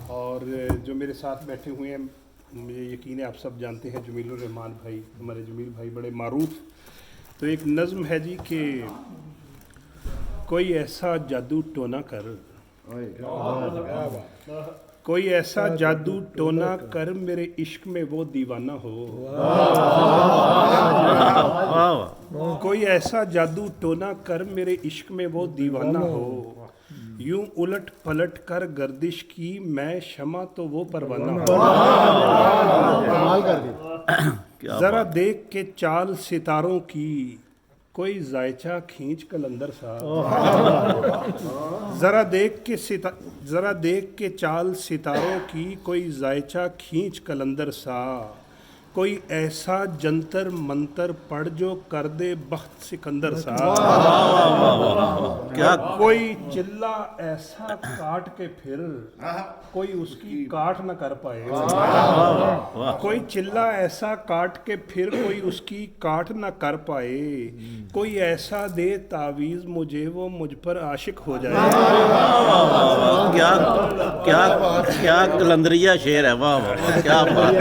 और जो मेरे साथ बैठे हुए हैं, मुझे यकीन है आप सब जानते हैं जमीलुर रहमान भाई, हमारे जमील भाई बड़े मारूफ। तो एक नज़्म है जी कि कोई ऐसा जादू टोना कर, कोई ऐसा जादू टोना कर मेरे इश्क में वो दीवाना हो। कोई ऐसा जादू टोना कर मेरे इश्क में वो दीवाना हो। यूं उलट पलट कर गर्दिश की मैं शमा तो वो परवाना हो। जरा देख के चाल सितारों की कोई जायचा खींच कलंदर सा। जरा देख के चाल सितारों की कोई जायचा खींच कलंदर सा। कोई ऐसा जंतर मंतर पढ़ जो कर दे बख्त सिकंदर सा। क्या कोई चिल्ला ऐसा काट के फिर कोई उसकी काट न कर पाए। कोई चिल्ला ऐसा काट के फिर कोई उसकी काट न कर पाए। कोई ऐसा दे तावीज़ मुझे वो मुझ पर आशिक हो जाए। क्या क्या क्या कलंदरिया शेर है, वाह वाह, क्या बात।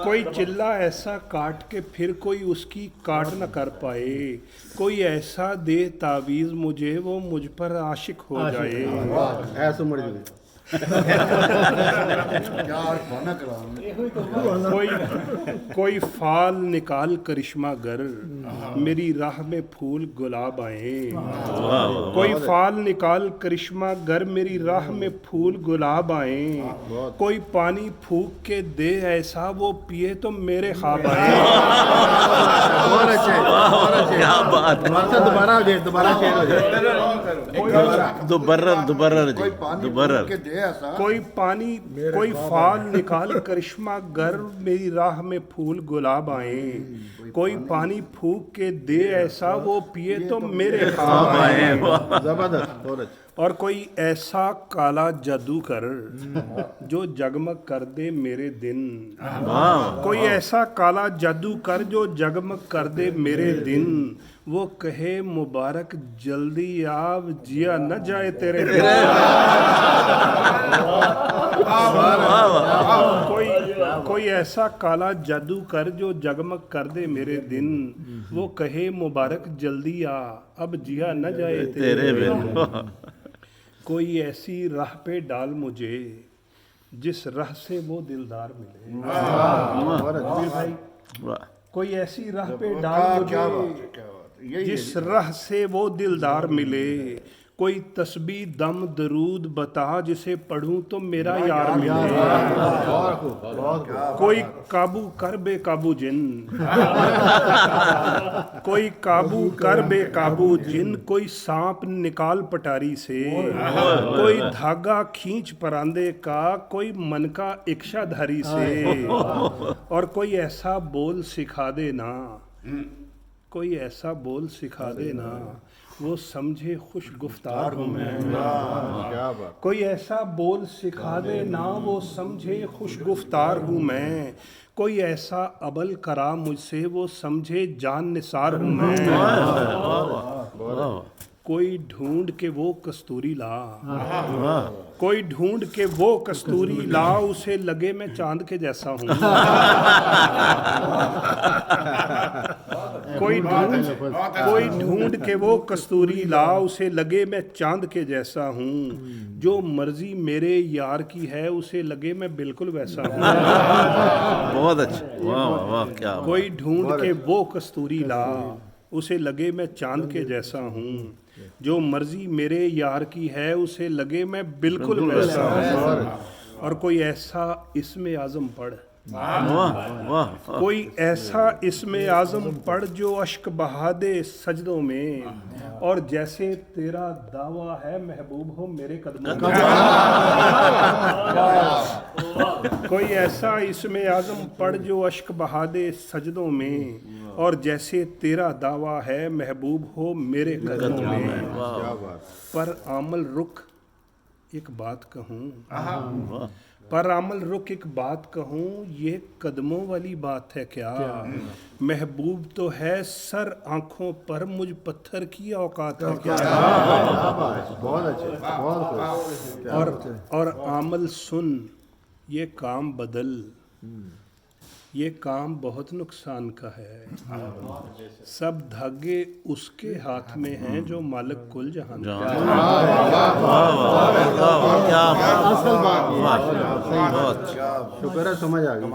कोई चिल्ला ऐसा काट के फिर कोई उसकी काट न कर पाए। कोई ऐसा दे तावीज़ मुझे वो मुझ पर आशिक हो जाए। कोई फाल निकाल करिश्मा गर मेरी राह में फूल गुलाब आए। कोई फाल निकाल करिश्मा गर मेरी राह में फूल गुलाब आए। कोई पानी फूक के दे ऐसा वो पिए तो मेरे ख्वाब आए। क्या बात, दोबारा कोई फाल निकाल करिश्मा गर मेरी राह में फूल गुलाब आए। कोई पानी फूक के दे ऐसा वो पिए तो मेरे ख्वाब आए। और कोई ऐसा काला जादू कर जो जगमग कर दे मेरे दिन। कोई ऐसा काला जादू कर जो जगमग कर दे मेरे दिन। वो कहे मुबारक जल्दी आप जिया न जाए तेरे दिन। कोई ऐसा काला जादू कर जो जगमग कर दे मेरे दिन। वो कहे मुबारक जल्दी आ अब जिया न जाए तेरे बिन। कोई ऐसी राह पे डाल मुझे जिस राह से वो दिलदार मिले। कोई ऐसी राह पे डाल मुझे जिस राह से वो दिलदार मिले। कोई तस्बीह दम दरूद बता जिसे पढ़ूं तो मेरा यार मिले। कोई काबू कर बेकाबू जिन कोई काबू कर बेकाबू जिन। कोई सांप निकाल पटारी से कोई धागा खींच परांदे का कोई मन का इक्शाधारी से। और कोई ऐसा बोल सिखा देना कोई ऐसा बोल सिखा देना वो समझे खुश गुफ्तार हूँ मैं। कोई ऐसा बोल सिखा दे ना वो समझे खुश गुफ्तार हूँ मैं। कोई ऐसा अबल करा मुझसे वो समझे जान निसार हूँ मैं। कोई ढूंढ के वो कस्तूरी ला कोई ढूंढ के वो कस्तूरी ला उसे लगे मैं चांद के जैसा हूँ। कोई ढूंढ के वो कस्तूरी ला उसे लगे मैं चांद के जैसा हूँ। जो मर्जी मेरे यार की है उसे लगे मैं बिल्कुल वैसा हूँ। बहुत अच्छा, वाह वाह, क्या कोई ढूंढ के वो कस्तूरी ला उसे लगे मैं चांद के जैसा हूँ। जो मर्जी मेरे यार की है उसे लगे मैं बिल्कुल वैसा हूँ। और कोई ऐसा इसमें आज़म पढ़ कोई ऐसा इसमें आज़म पढ़ जो अश्क बहा दे सजदों में। और जैसे तेरा दावा है महबूब हो मेरे कदमों में। कोई ऐसा इसमें आज़म पढ़ जो अश्क बहा दे सजदों में। और जैसे तेरा दावा है महबूब हो मेरे कदमों में। पर आमल रुख एक बात कहूँ, वाह पर अमल रुक एक बात कहूँ, ये कदमों वाली बात है क्या? महबूब तो है सर आंखों पर, मुझ पत्थर की औकात है क्या? बहुत अच्छे, बहुत और अमल सुन, ये काम बदल, ये काम बहुत नुकसान का है। सब धागे उसके हाथ में हैं जो मालिक कुल जहान का है। क्या बात असल बात बहुत शुक्र है, समझ आ गई।